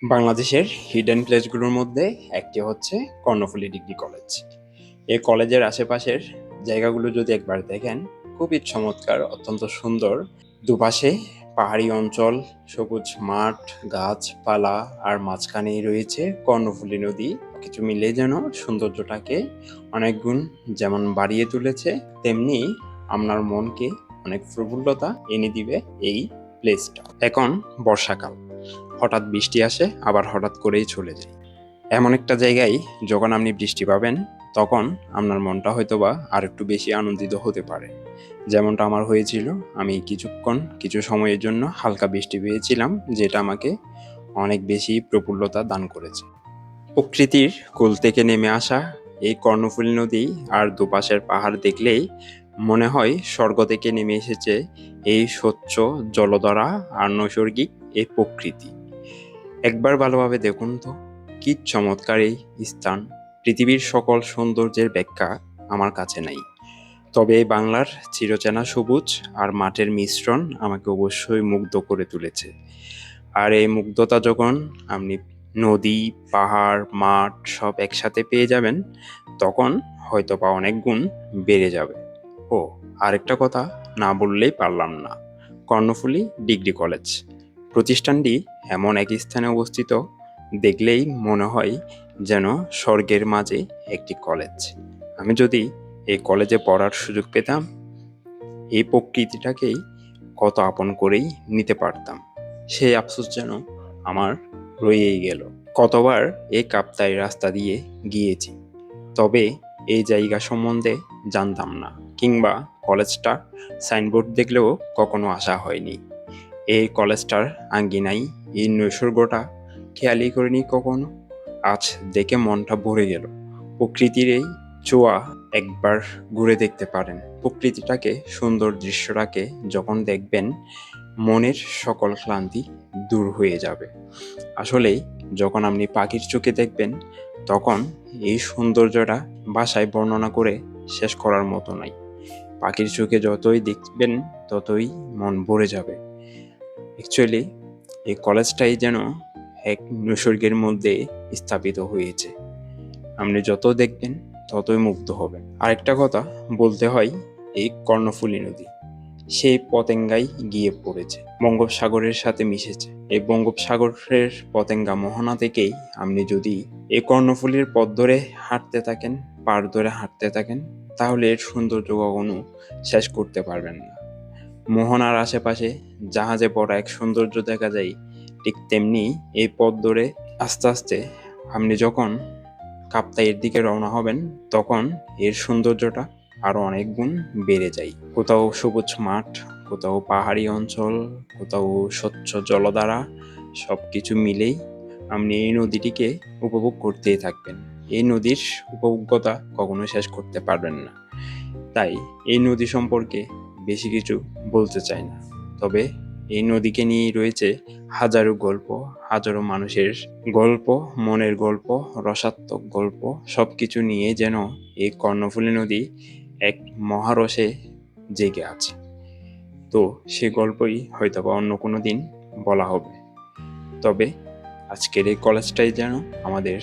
বাংলাদেশের হিডেন প্লেসগুলোর মধ্যে একটি হচ্ছে কর্ণফুলী ডিগ্রি কলেজ। এই কলেজের আশেপাশের জায়গাগুলো যদি একবার দেখেন, খুবই চমৎকার, অত্যন্ত সুন্দর। দুপাশে পাহাড়ি অঞ্চল, সবুজ মাঠ, গাছপালা, আর মাঝখানেই রয়েছে কর্ণফুলী নদী। কিছু মিলে যেন সৌন্দর্যটাকে অনেক গুণ যেমন বাড়িয়ে তুলেছে, তেমনি আপনার মনকে অনেক প্রফুল্লতা এনে দিবে এই প্লেসটা। এখন বর্ষাকাল, হঠাৎ বৃষ্টি আসে, আবার হঠাৎ করেই চলে যায়। এমন একটা জায়গায় যখন আপনি বৃষ্টি পাবেন, তখন আপনার মনটা হয়তোবা আর একটু বেশি আনন্দিত হতে পারে। যেমনটা আমার হয়েছিল, আমি কিছু সময়ের জন্য হালকা বৃষ্টি পেয়েছিলাম, যেটা আমাকে অনেক বেশি প্রফুল্লতা দান করেছে। প্রকৃতির কোল থেকে নেমে আসা এই কর্ণফুলী নদী আর দুপাশের পাহাড় দেখলেই মনে হয় স্বর্গ থেকে নেমে এসেছে এই স্বচ্ছ জলধারা আর নৈসর্গিক এই প্রকৃতি। একবার ভালোভাবে দেখুন তো, কি চমৎকার এই স্থান! পৃথিবীর সকল সৌন্দর্যের ব্যাখ্যা আমার কাছে নাই, তবে এই বাংলার চিরচেনা সবুজ আর মাঠের মিশ্রণ আমাকে অবশ্যই মুগ্ধ করে তুলেছে। আর এই মুগ্ধতা যখন আপনি নদী, পাহাড়, মাঠ সব একসাথে পেয়ে যাবেন, তখন হয়তো বা অনেক গুণ বেড়ে যাবে। ও, আরেকটা কথা না বললেই পারলাম না। কর্ণফুলী ডিগ্রি কলেজ প্রতিষ্ঠানটি এমন এক স্থানে অবস্থিত, দেখলেই মনে হয় যেন স্বর্গের মাঝে একটি কলেজ। আমি যদি এই কলেজে পড়ার সুযোগ পেতাম, এই প্রকৃতিটাকেই কত আপন করেই নিতে পারতাম। সেই আফসোস যেন আমার রয়েই গেল। কতবার এই কাপ্তাই রাস্তা দিয়ে গিয়েছি, তবে এই জায়গা সম্বন্ধে জানতাম না, কিংবা কলেজটার সাইনবোর্ড দেখলেও কখনো আসা হয়নি। এই কলেজটার আঙ্গিনায় এই নৈসর্গটা খেয়ালই করিনি কখনো। আজ দেখে মনটা ভরে গেল। প্রকৃতির এই ছোঁয়া একবার ঘুরে দেখতে পারেন। প্রকৃতিটাকে, সুন্দর দৃশ্যটাকে যখন দেখবেন, মনের সকল ক্লান্তি দূর হয়ে যাবে। আসলেই যখন আপনি পাখির চোখে দেখবেন, তখন এই সৌন্দর্যটা ভাষায় বর্ণনা করে শেষ করার মতো নাই। পাখির চোখে যতই দেখবেন, ততই মন ভরে যাবে। অ্যাকচুয়ালি এই কলেজটাই যেন এক নৈসর্গের মধ্যে স্থাপিত হয়েছে। আপনি যত দেখবেন, ততই মুগ্ধ হবেন। আরেকটা কথা বলতে হয়, এই কর্ণফুলী নদী সেই পতেঙ্গায় গিয়ে পড়েছে, বঙ্গোপসাগরের সাথে মিশেছে। এই বঙ্গোপসাগরের পতেঙ্গা মোহনা থেকেই আপনি যদি এই কর্ণফুলীর পথ ধরে হাঁটতে থাকেন, পাড় ধরে হাঁটতে থাকেন, তাহলে এর সৌন্দর্য কখনো শেষ করতে পারবেন না। মোহনার আশেপাশে জাহাজে পড়া এক সৌন্দর্য দেখা যায়, ঠিক তেমনি এই পথ ধরে আস্তে আস্তে আপনি যখন কাপ্তাইয়ের দিকে রওনা হবেন, তখন এর সৌন্দর্যটা আরো অনেক গুণ বেড়ে যায়। কোথাও সবুজ মাঠ, কোথাও পাহাড়ি অঞ্চল, কোথাও স্বচ্ছ জলধারা, সবকিছু মিলেই আপনি এই নদীটিকে উপভোগ করতেই থাকবেন। এই নদীর উপভোগ্যতা কখনো শেষ করতে পারবেন না। তাই এই নদী সম্পর্কে বেশি কিছু বলতে চাই না, তবে এই নদীকে নিয়েই রয়েছে হাজারো গল্প, হাজারো মানুষের গল্প, মনের গল্প, রসাত্মক গল্প। সবকিছু নিয়ে যেন এই কর্ণফুলী নদী এক মহারসে জেগে আছে। তো সে গল্পই হয়তোবা অন্য কোনো দিন বলা হবে। তবে আজকের এই কলেজটাই যেন আমাদের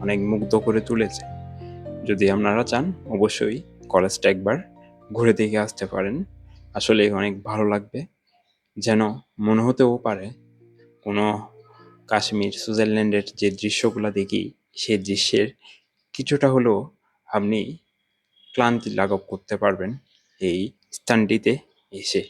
অনেক মুগ্ধ করে তুলেছে। যদি আপনারা চান, অবশ্যই কলেজটা একবার ঘুরে দেখে আসতে পারেন। আসলে অনেক ভালো লাগবে, যেন মনে হতেও পারে কোনো কাশ্মীর, সুইজারল্যান্ডের যে দৃশ্যগুলো দেখি, সেই দৃশ্যের কিছুটা হলেও আপনি ক্লান্তি লাঘব করতে পারবেন এই স্থানটিতে এসে।